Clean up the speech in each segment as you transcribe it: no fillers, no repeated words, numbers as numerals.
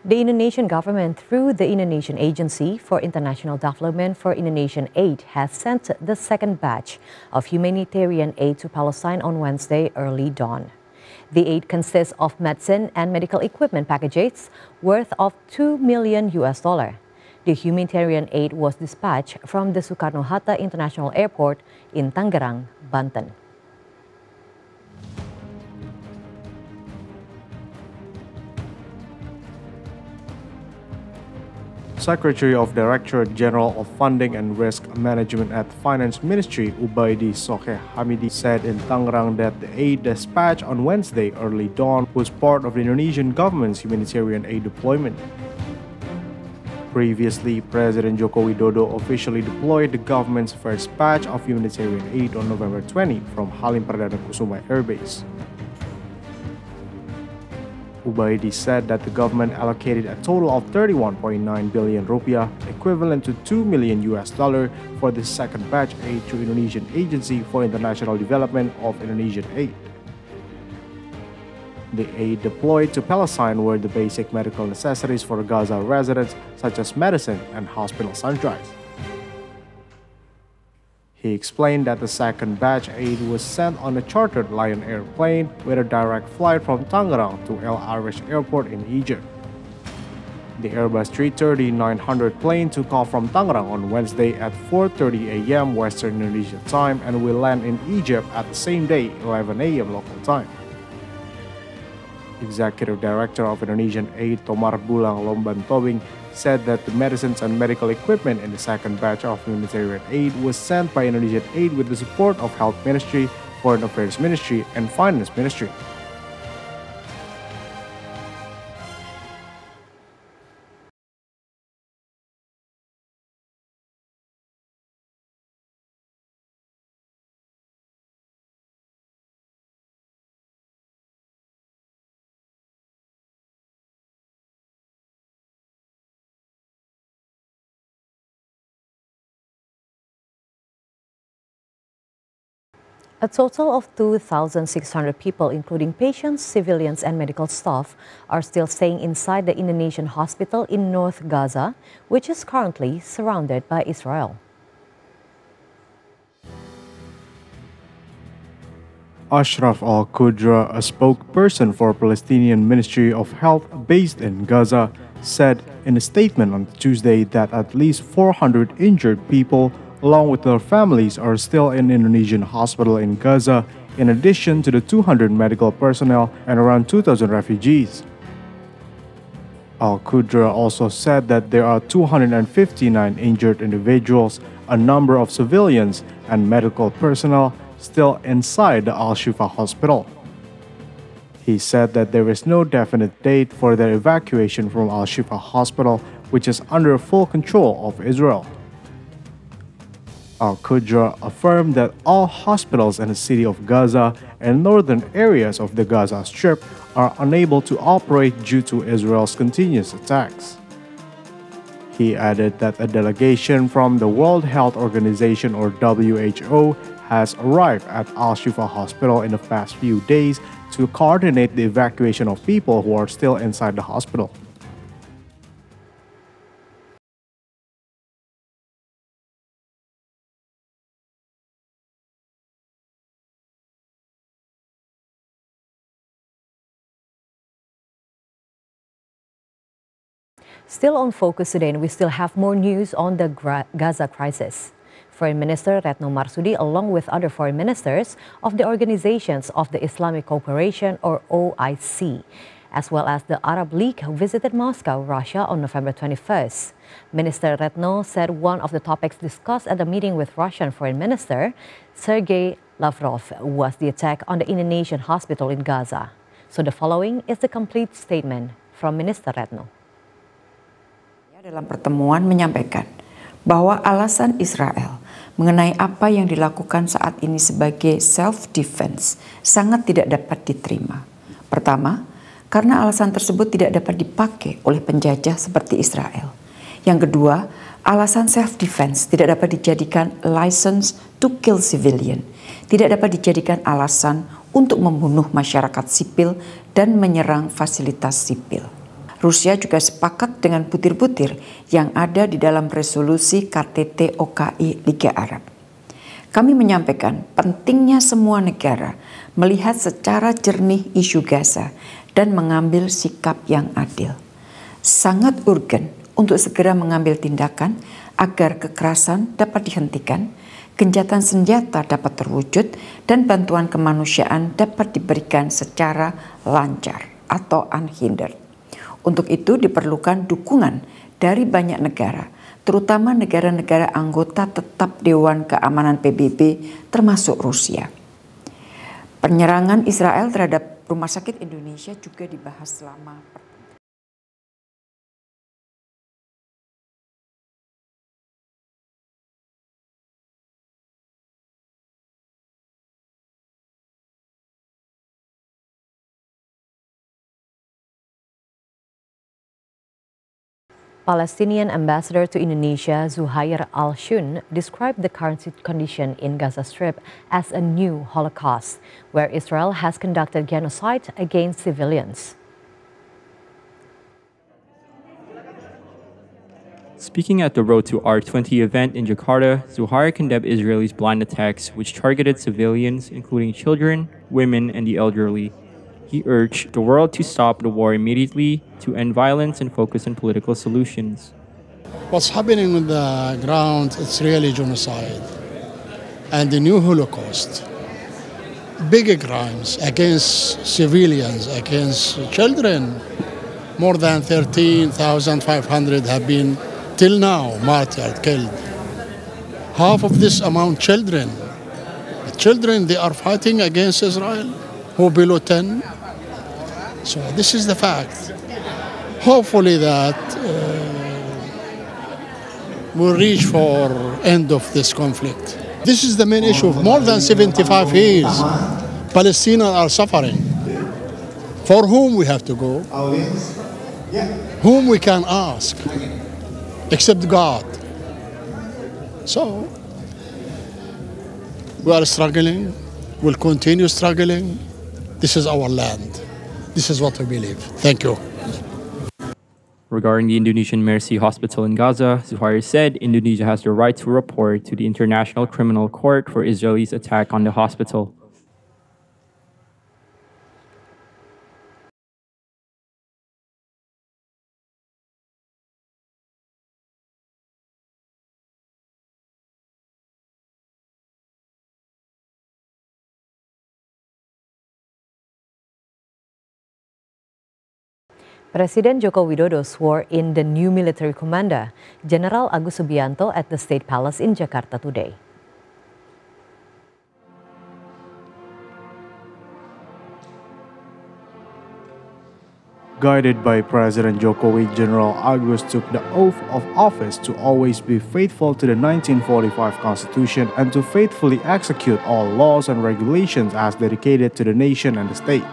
The Indonesian government, through the Indonesian Agency for International Development for Indonesian Aid, has sent the second batch of humanitarian aid to Palestine on Wednesday early dawn. The aid consists of medicine and medical equipment packages worth of $2 million. The humanitarian aid was dispatched from the Soekarno-Hatta International Airport in Tangerang, Banten. Secretary of Directorate General of Funding and Risk Management at Finance Ministry, Ubaidi Soke Hamidi, said in Tangerang that the aid dispatch on Wednesday early dawn was part of the Indonesian government's humanitarian aid deployment. Previously, President Joko Widodo officially deployed the government's first batch of humanitarian aid on November 20 from Halim Perdana Kusuma Air Base. Ubaidi said that the government allocated a total of 31.9 billion rupiah, equivalent to $2 million for the second batch aid to Indonesian Agency for International Development of Indonesian Aid. The aid deployed to Palestine were the basic medical necessities for Gaza residents, such as medicine and hospital sundries. He explained that the second batch aid was sent on a chartered Lion Air plane with a direct flight from Tangerang to El Arish Airport in Egypt. The Airbus 330-900 plane took off from Tangerang on Wednesday at 4:30 a.m. Western Indonesian time and will land in Egypt at the same day, 11 a.m. local time. Executive Director of Indonesian Aid Tomar Bulang Lomban Tobing said that the medicines and medical equipment in the second batch of humanitarian aid was sent by Indonesian Aid with the support of Health Ministry, Foreign Affairs Ministry, and Finance Ministry. A total of 2,600 people, including patients, civilians, and medical staff, are still staying inside the Indonesian hospital in North Gaza, which is currently surrounded by Israel. Ashraf Al-Qudra, a spokesperson for Palestinian Ministry of Health based in Gaza, said in a statement on Tuesday that at least 400 injured people along with their families are still in Indonesian hospital in Gaza, in addition to the 200 medical personnel and around 2,000 refugees. Al-Qudra also said that there are 259 injured individuals, a number of civilians and medical personnel still inside the Al-Shifa hospital. He said that there is no definite date for their evacuation from Al-Shifa hospital, which is under full control of Israel. Al-Qudra affirmed that all hospitals in the city of Gaza and northern areas of the Gaza Strip are unable to operate due to Israel's continuous attacks. He added that a delegation from the World Health Organization, or WHO, has arrived at Al-Shifa Hospital in the past few days to coordinate the evacuation of people who are still inside the hospital. Still on focus today, and we still have more news on the Gaza crisis. Foreign Minister Retno Marsudi, along with other foreign ministers of the Organizations of the Islamic Cooperation, or OIC, as well as the Arab League, visited Moscow, Russia on November 21st. Minister Retno said one of the topics discussed at the meeting with Russian Foreign Minister Sergei Lavrov was the attack on the Indonesian hospital in Gaza. So the following is the complete statement from Minister Retno. Dalam pertemuan menyampaikan bahwa alasan Israel mengenai apa yang dilakukan saat ini sebagai self-defense sangat tidak dapat diterima. Pertama, karena alasan tersebut tidak dapat dipakai oleh penjajah seperti Israel. Yang kedua, alasan self-defense tidak dapat dijadikan license to kill civilian, tidak dapat dijadikan alasan untuk membunuh masyarakat sipil dan menyerang fasilitas sipil. Rusia juga sepakat dengan butir-butir yang ada di dalam resolusi KTT OKI Liga Arab. Kami menyampaikan pentingnya semua negara melihat secara jernih isu Gaza dan mengambil sikap yang adil. Sangat urgen untuk segera mengambil tindakan agar kekerasan dapat dihentikan, gencatan senjata dapat terwujud, dan bantuan kemanusiaan dapat diberikan secara lancar atau unhindered. Untuk itu diperlukan dukungan dari banyak negara, terutama negara-negara anggota tetap Dewan Keamanan PBB termasuk Rusia. Penyerangan Israel terhadap rumah sakit Indonesia juga dibahas selama Palestinian ambassador to Indonesia, Zuhair al-Shun, described the current condition in Gaza Strip as a new Holocaust, where Israel has conducted genocide against civilians. Speaking at the Road to R20 event in Jakarta, Zuhair condemned Israel's blind attacks, which targeted civilians, including children, women, and the elderly. He urged the world to stop the war immediately, to end violence and focus on political solutions. What's happening on the ground, it's really genocide and the new Holocaust. Big crimes against civilians, against children. More than 13,500 have been, till now, martyred, killed. Half of this amount children. Children, they are fighting against Israel, who below 10. So this is the fact. Hopefully that we'll reach for end of this conflict. This is the main issue. More than 75 years, Palestinians are suffering. For whom we have to go? Whom we can ask? Except God. So, we are struggling. We'll continue struggling. This is our land. This is what we believe. Thank you. Regarding the Indonesian Mercy Hospital in Gaza, Zuhair said Indonesia has the right to report to the International Criminal Court for Israel's attack on the hospital. Presiden Joko Widodo swore in the new military commander, General Agus Subianto, at the State Palace in Jakarta today. Guided by President Jokowi, General Agus took the oath of office to always be faithful to the 1945 Constitution and to faithfully execute all laws and regulations as dedicated to the nation and the state.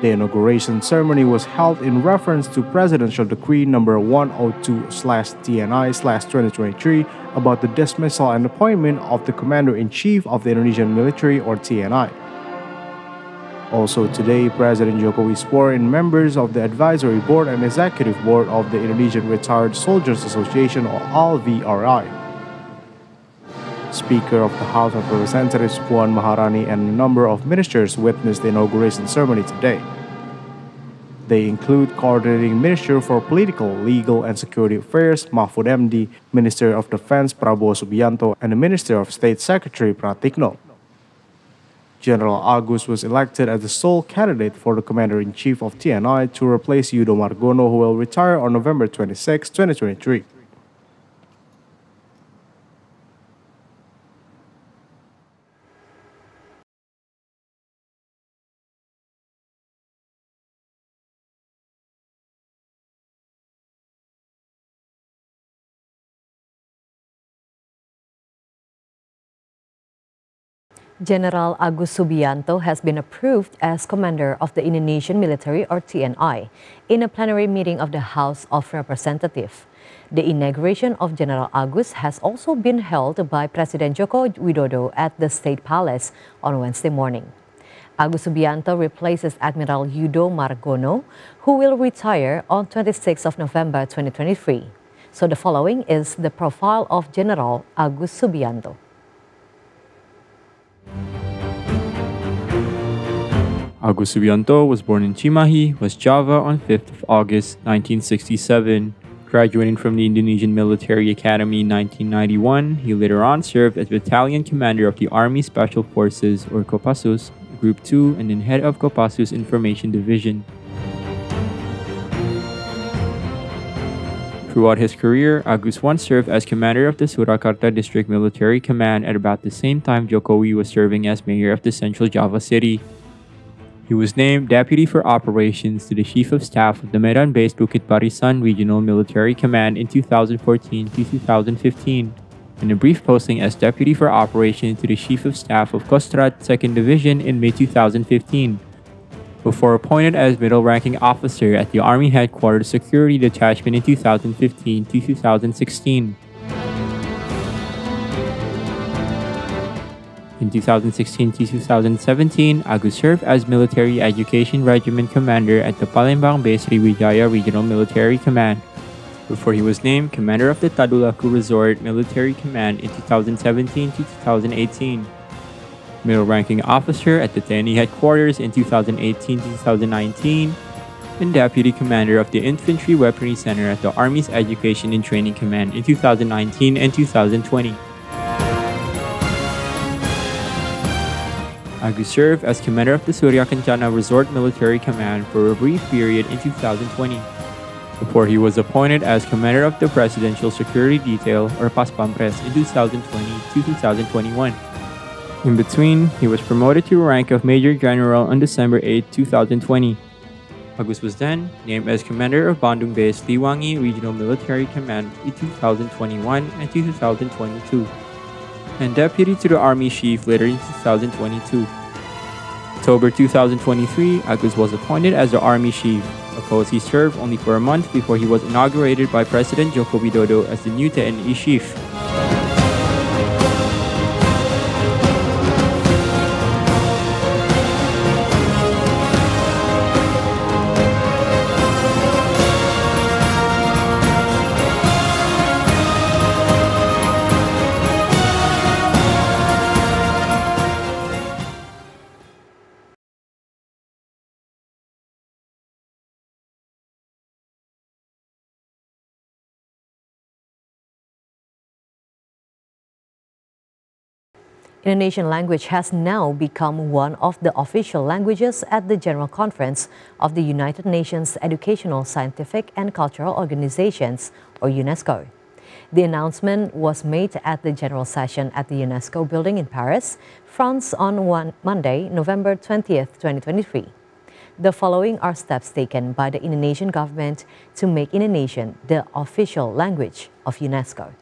The inauguration ceremony was held in reference to Presidential Decree No. 102/TNI/2023 about the dismissal and appointment of the Commander-in-Chief of the Indonesian Military, or TNI. Also today, President Jokowi swore in members of the Advisory Board and Executive Board of the Indonesian Retired Soldiers Association, or ALVRI. Speaker of the House of Representatives Puan Maharani and a number of ministers witnessed the inauguration ceremony today. They include Coordinating Minister for Political, Legal and Security Affairs Mahfud MD, Minister of Defense Prabowo Subianto, and the Minister of State Secretary Pratikno. General Agus was elected as the sole candidate for the Commander-in-Chief of TNI to replace Yudo Margono, who will retire on November 26, 2023. General Agus Subianto has been approved as Commander of the Indonesian Military, or TNI, in a plenary meeting of the House of Representatives. The inauguration of General Agus has also been held by President Joko Widodo at the State Palace on Wednesday morning. Agus Subianto replaces Admiral Yudo Margono, who will retire on 26 of November 2023. So the following is the profile of General Agus Subianto. Agus Subianto was born in Cimahi, West Java on 5th of August 1967. Graduating from the Indonesian Military Academy in 1991, he later on served as Battalion Commander of the Army Special Forces, or Kopassus, Group 2, and then head of Kopassus Information Division. Throughout his career, Agus once served as commander of the Surakarta District Military Command at about the same time Jokowi was serving as mayor of the Central Java City. He was named Deputy for Operations to the Chief of Staff of the Medan-based Bukit Barisan Regional Military Command in 2014 to 2015, and a brief posting as Deputy for Operations to the Chief of Staff of Kostrad 2nd Division in May 2015, before appointed as middle-ranking officer at the Army Headquarters Security Detachment in 2015 to 2016. In 2016 to 2017, Agus served as Military Education Regiment Commander at the Palembang-based Sriwijaya Regional Military Command, before he was named Commander of the Tadulaku Resort Military Command in 2017 to 2018. Middle-ranking officer at the TNI Headquarters in 2018 to 2019, and Deputy Commander of the Infantry Weaponry Center at the Army's Education and Training Command in 2019 and 2020. Agus served as Commander of the Surya Kencana Resort Military Command for a brief period in 2020, before he was appointed as Commander of the Presidential Security Detail, or Paspampres, in 2020 to 2021. In between, he was promoted to the rank of Major General on December 8, 2020. Agus was then named as Commander of Bandung-based Liwangi Regional Military Command in 2021 and 2022, and Deputy to the Army Chief later in 2022. October 2023, Agus was appointed as the Army Chief, a post he served only for a month before he was inaugurated by President Joko Widodo as the new TNI Chief. Indonesian language has now become one of the official languages at the General Conference of the United Nations Educational, Scientific and Cultural Organizations, or UNESCO. The announcement was made at the General Session at the UNESCO building in Paris, France on Monday, November 20th, 2023. The following are steps taken by the Indonesian government to make Indonesian the official language of UNESCO.